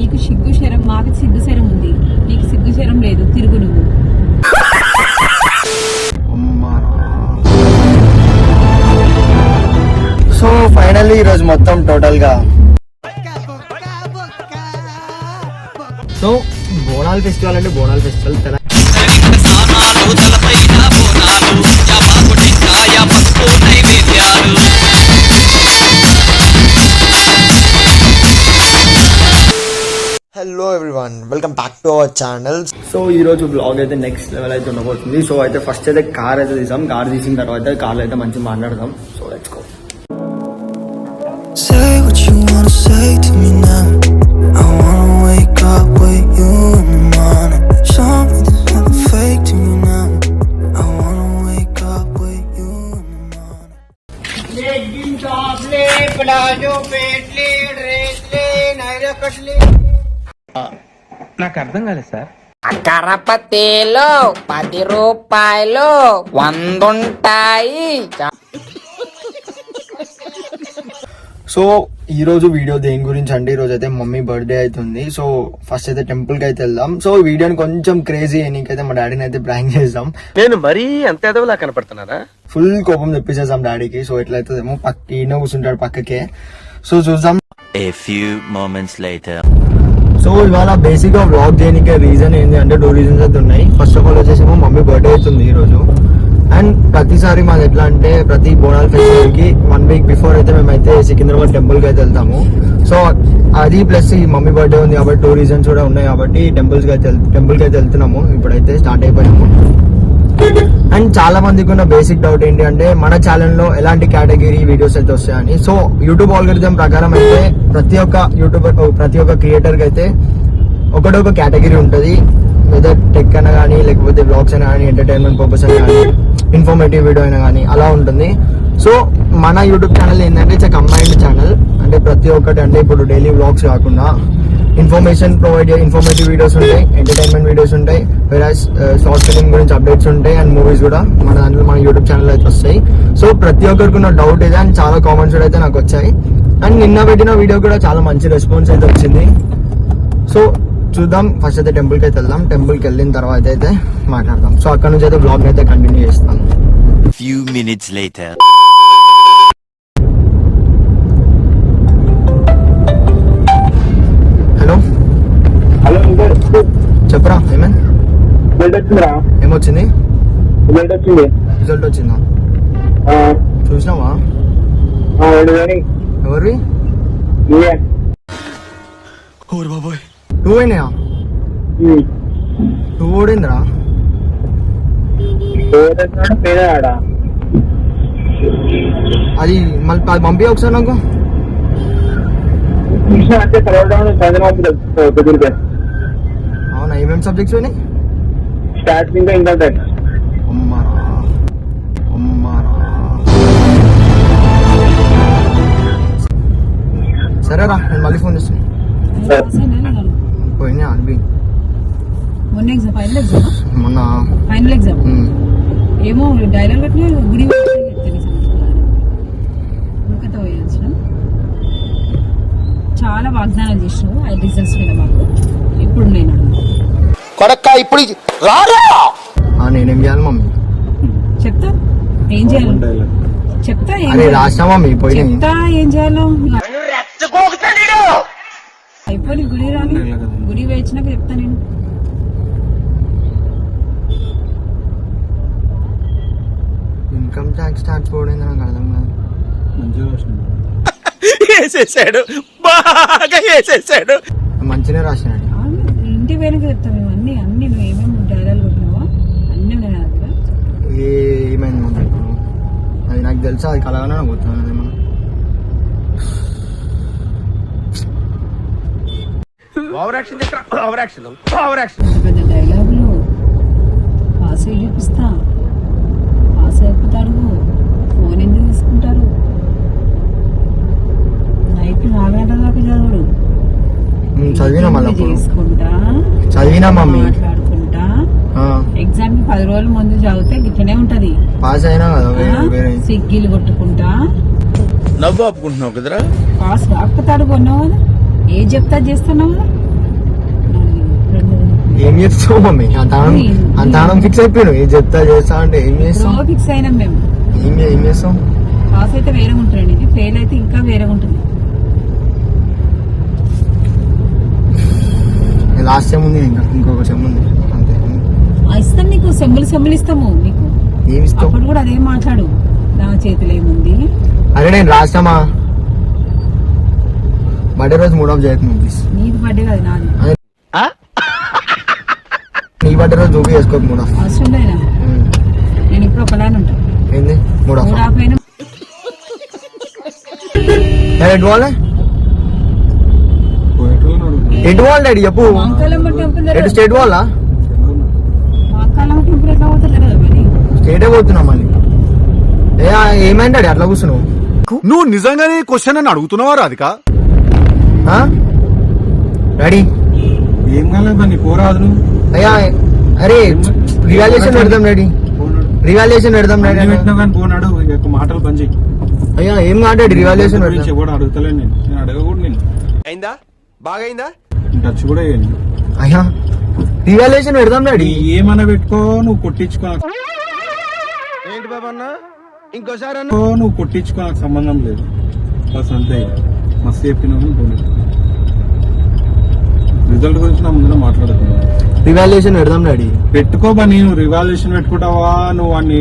నీకు సిగ్గు శరం, మాకు సిగ్గు శరం ఉంది, నీకు సిగ్గు శరం లేదు. తిరుగు నువ్వు. సో ఫైనల్లీ ఈరోజు మొత్తం టోటల్ గా సో బోనాల్ ఫెస్టివల్ అంటే Bonal festival hello everyone, welcome back to our channel. So ఈ రోజు బ్లాగ్ అయితే నెక్స్ట్ లెవెల్ అయితే ఉండబోతుంది. సో అయితే ఫస్ట్ అయితే కార్ అయితే తీసాం. కార్ తీసిన తర్వాత కార్లో అయితే మంచిగా మాట్లాడదాం. So let's go. Say what you wanna say to me now. I wanna wake up with you in the morning. Show me there's nothing fake to me now. I wanna wake up with you in the morning. Legging chocolate, palazzo, petli, dressli, naira cutli. నాకు అర్థం కాలేదు sir. కరపతిలో 10 రూపాయలు 100 ఉంటాయి. So ఈ రోజు video దేని గురించి అంటే, ఈ రోజు అయితే మమ్మీ బర్త్డే అవుతుంది. సో ఫస్ట్ అయితే టెంపుల్ కి అయితే వెళ్దాం. సో ఈ వీడియోని కొంచెం క్రేజీ నీకైతే మా డాడీని అయితే ప్రాంక్ చేద్దాం. నేను మరీ అంత ఎదవలా కనపడుతున్నారా? ఫుల్ కోపం తెప్పించేసాం డాడీకి. సో ఎట్లయితేమో ఈయన కూర్చుంటాడు పక్కకే. సో చూద్దాం. A few moments later. So ఇవాళ బేసిక్ గా వ్లాగ్ చేయడానికి రీజన్ ఏంటి అంటే 2 రీజన్స్ అయితే ఉన్నాయి. ఫస్ట్ ఆఫ్ ఆల్ వచ్చేసేమో మమ్మీ బర్త్డే అవుతుంది ఈ రోజు. అండ్ ప్రతిసారి మాది ఎట్లా అంటే ప్రతి బోనాల్ ఫెస్టివల్ కి 1 వీక్ బిఫోర్ అయితే మేమైతే సికింద్రాబాద్ టెంపుల్ కి అయితే వెళ్తాము. సో అది ప్లస్ ఈ మమ్మీ బర్త్డే ఉంది కాబట్టి 2 రీజన్స్ కూడా ఉన్నాయి కాబట్టి టెంపుల్ కి అయితే వెళ్తున్నాము. ఇప్పుడైతే స్టార్ట్ అయిపోయాము. అండ్ చాలా మందికి ఉన్న బేసిక్ డౌట్ ఏంటి అంటే మన ఛానల్ లో ఎలాంటి కేటగిరీ వీడియోస్ అయితే వస్తాయని. సో యూట్యూబ్ ఆల్గరిథం ప్రకారం అయితే ప్రతి ఒక్క యూట్యూబర్ ప్రతి ఒక్క క్రియేటర్ కి అయితే ఒకటొక కేటగిరీ ఉంటుంది. వెదర్ టెక్ అయినా కానీ, లేకపోతే బ్లాగ్స్ అయినా కానీ, ఎంటర్టైన్మెంట్ పర్పస్ అయినా కానీ, ఇన్ఫర్మేటివ్ వీడియో అయినా కానీ అలా ఉంటుంది. సో మన యూట్యూబ్ ఛానల్ ఏంటంటే ఇట్స్ కంబైన్డ్ ఛానల్. అంటే ప్రతి ఒక్కటి అంటే ఇప్పుడు డైలీ వ్లాగ్స్ కాకుండా ఇన్ఫర్మేషన్ ఇన్ఫర్మేటివ్ వీడియోస్ ఉంటాయి, ఎంటర్టైన్మెంట్ వీడియోస్ ఉంటాయి, వెరాస్ షార్ట్ ఫిల్మ్ గురించి అప్డేట్స్ ఉంటాయి అండ్ మూవీస్ కూడా మన దాంట్లో మన యూట్యూబ్ ఛానల్ అయితే వస్తాయి. సో ప్రతి ఒక్కరికి ఉన్న డౌట్ ఇదే అండ్ చాలా కామెంట్స్ అయితే నాకు వచ్చాయి. అండ్ నిన్న పెట్టిన వీడియో కూడా చాలా మంచి రెస్పాన్స్ అయితే వచ్చింది. సో చూద్దాం. ఫస్ట్ అయితే టెంపుల్ కి అయితే వెళ్దాం. టెంపుల్ కి వెళ్ళిన తర్వాత అయితే మాట్లాడదాం. సో అక్కడ నుంచి అయితే బ్లాగ్ అయితే కంటిన్యూ చేస్తాం. Few minutes later. Hello hello చెప్పరా ఏమేం రిజల్ట్ వచ్చిందిరా? ఏమొచ్చింది? రిజల్ట్ వచ్చింది. రిజల్ట్ వచ్చిందా? చూసినావా? 2,000. ఎవరివి? నువ్వే. నువ్వేనా? నువ్వు ఓడిందిరా? పేదాడా అది మళ్ళీ పంపి ఒకసారి నాకు. అంటే చదవడం అవునా? ఏమేమి సబ్జెక్ట్స్ పోయినాయి? స్టార్టింగ్ ఇంకా ట్యాక్స్. అమ్మారా అమ్మారా. సరేరా, నేను మళ్ళీ ఫోన్ చేస్తాను. పోయినా అనిపి మొన్న ఎగ్జామ్, ఫైనల్ ఎగ్జామ్, మొన్న ఫైనల్ ఎగ్జామ్ ఏమో డైలాగ్ కట్టిన గుడి చాలా వాగ్దానాలు చేసినావు 5 రిజల్ట్స్ మీద మాకు. ఇప్పుడు నేను కొడక్క ఇప్పుడు నేనేం చేయాలి మమ్మీ? చెప్తా ఏం చేయాలి, చెప్తా అరే రాష్ట్ర మమ్మీ పోయి చెప్తా ఏం చేయాలో. అయిపోయి గుడి రాని, గుడి వేయించినాక చెప్తా నేను. ఇన్కమ్ ట్యాక్స్ స్టార్ట్ పోయింది నాకు అర్థం కాదు. వేసేసాడు, బాగా వేసేసాడు. మంచిగా రాసినాడు. ఇంటి వెనక చెప్తా మేము అన్ని అన్ని నువ్వు ఏమేమి డైలాగ్ కొట్టినావో అన్ని నేను దగ్గర. ఏమైంది మమ్మీ ఇప్పుడు? అది నాకు తెలుసా, అది కలగానే పోతున్నాను. ఏమన్నా పెద్ద డైలాగులు పాస్ అయ్యి చూపిస్తా. పాస్ అయిపోతాడు. ఫోన్ ఎందుకు తీసుకుంటారు? నైట్ 4 గంటల దాకా చదువుడు. చదివినా మళ్ళీ చేసుకుంటా, చదివినా మమ్మీ మాట్లాడుకుంటా. ఎగ్జామ్ కి 10 రోజుల ముందు చదివితే ఇట్లనే ఉంటది. పాస్ అయినా కదా సిగ్గిలు కొట్టుకుంటా. నవ్వు ఆపుకుంటున్నావు కదరా? పాస్ రాకపోతాడు కొన్నావు కదా, ఏం చెప్తా చేస్తున్నావు కదా. ఏం చేస్తావు మమ్మీ అంతానం ఫిక్స్ అయిపోయాను ఏం చెప్తా చేస్తా అంటే ఏం చేస్తాం ఫిక్స్ అయినాం మేము. ఏం చేస్తాం పాస్ అయితే వేరే ఉంటారండి, ఇది ఫెయిల్ అయితే ఇంకా వేరే ఉంటుంది. లాస్ట్ సెమ్ ఉంది ఇంకా ఇంకొక సెమ్ ఉంది అంతే. ఇస్తాం నీకు, సెమ్ములు ఇస్తాము నీకు. ఏమి ఇస్తావు అప్పుడు కూడా అదే మాట్లాడు, నా చేతిలో ఏముంది. అరే నేను రాస్తామా బర్త్డే రోజు మూడ్ ఆఫ్ చేయకు ప్లీజ్. నీది బర్త్డే కాదు నాది. నీ బర్త్డే రోజు నువ్వు చేసుకోకు మూడ్ ఆఫ్. అవసరం లేదా, నేను ఇప్పుడు ఒకలానే ఉంటాను. ఏంది మూడ్ ఆఫ్ మూడ్ ఆఫ్ అయినా ఎటు వాళ్ళే ఎటు వాళ్ళు డాడీ చెప్పు మాంకాలమ్మ టెంపుల్ ఎటు స్టేట్ వాళ్ళ మాంకాలమ్మ టెంపుల్ ఎట్లా పోతారు కదా మరి. స్టేటే పోతున్నాం మళ్ళీ. ఏమైంది డాడీ అట్లా కూర్చున్నావు? నువ్వు నిజంగానే క్వశ్చన్ అని అడుగుతున్నావా రాధిక? డాడీ ఏం కాలేదు నీ పోరాదు. అయ్యా అరే రివాల్యూషన్ పెడదాం డాడీ, రివాల్యూషన్ పెడదాం డాడీ. పెట్టినా కానీ పోనాడు మాటలు పనిచేయి. అయ్యా ఏం మాట్లాడి రివాల్యూషన్ గురించి కూడా అడుగుతలేను నేను అడగకూడదు. నేను అయిందా బాగైందా టచ్ కూడా వేయండి. అయ్యా రివాల్యూషన్ పెడదాం డాడీ. ఏమన్నా పెట్టుకో, నువ్వు కొట్టించుకో. ఏంటి బాబన్నా ఇంకోసారి నువ్వు కొట్టించుకో, నాకు సంబంధం లేదు. బస్ అంతే, మస్తు చెప్పినావు. రిజల్ట్ గురించి నా ముందు మాట్లాడుతున్నావు. రివాల్యూషన్ పెడదాం డాడీ. పెట్టుకోబా, నేను రివాల్యూషన్ పెట్టుకుంటావా, నువ్వు అన్ని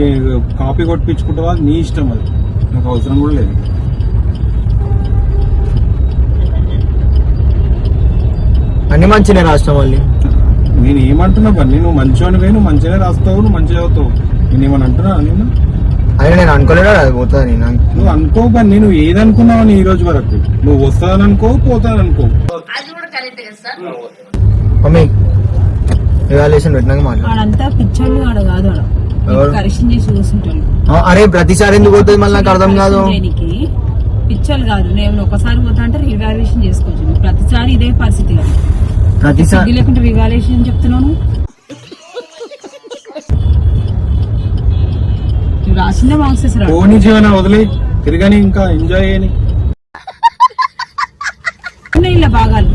కాపీ కొట్టించుకుంటావా, నీ ఇష్టం. అది నాకు అవసరం కూడా లేదు. అన్ని మంచినే రాష్ట్రం మళ్ళీ. నేను ఏమంటున్నా బన్నీ, నువ్వు మంచివానివే, నువ్వు మంచిగానే రాస్తావు, నువ్వు మంచిగా చదువుతావు. నేనేమని అంటున్నా నేను? అదే నేను అనుకోలేదా అది పోతుంది. నువ్వు అనుకో బన్నీ, నువ్వు ఏదనుకున్నావు ఈ రోజు వరకు. నువ్వు వస్తాననుకో, పోతాననుకో. మమ్మీ రివాల్యూషన్ పెట్టినాక మాట్లాడు. వాడంతా పిచ్చోళ్ళు వాడు కాదు, వాడు కరెక్షన్ చేసి చూస్తుంటాడు. అరే ప్రతిసారి ఎందుకు పోతుంది మళ్ళీ నాకు అర్థం కాదు. పిచ్చోళ్ళు కాదు, నేను ఒకసారి పోతా అంటే రివాల్యూషన్ చేసుకోవచ్చు. నువ్వు ప్రతిసారి ఇదే పరిస్థితి కాదు. ప్రతిసారి లేకుంటే రివాల్యూషన్ చెప్తున్నాను. నువ్వు రాసిందే మార్క్స్ వేసారు. పోనీ జీవన వదిలే తిరగని, ఇంకా ఎంజాయ్ చేయని. ఇలా భాగాలు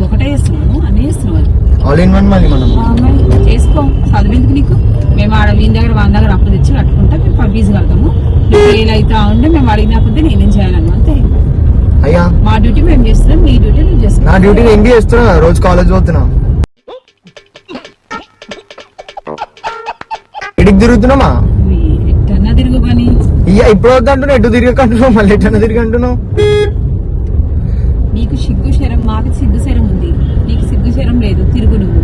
ఒకటే చేస్తున్నాను, అన్ని చేస్తున్నావు. ఆల్ ఇన్ వన్ మళ్ళీ మనం చేసుకో, చదివేందుకు నీకు. మేము ఆడ వీని దగ్గర వాళ్ళ దగ్గర అప్పు తెచ్చి కట్టుకుంటా, మేము ఫీజు కడతాము. నువ్వు ఫెయిల్ అవుతా ఉంటే మేము అడిగిన కొద్దీ నేనేం చేయాలను అంతే. అయ్యా మా డ్యూటీ మేము చేస్తున్నాం, నీ డ్యూటీ నువ్వు చేస్తున్నావు. నా డ్యూటీ నేను చేస్తున్నా, రోజు కాలేజ్ పోతున్నా. ఎడికి తిరుగుతున్నామా? ఎట్టన్నా తిరుగు పని. ఇప్పుడు వద్దంటున్నావు, ఎటు తిరగకంటున్నావు, మళ్ళీ ఎట్టన్నా తిరగంటున్నావు. నీకు సిగ్గు శరం, మాకు సిగ్గు శరం ఉంది, నీకు సిగ్గు శరం లేదు. తిరుగు నువ్వు.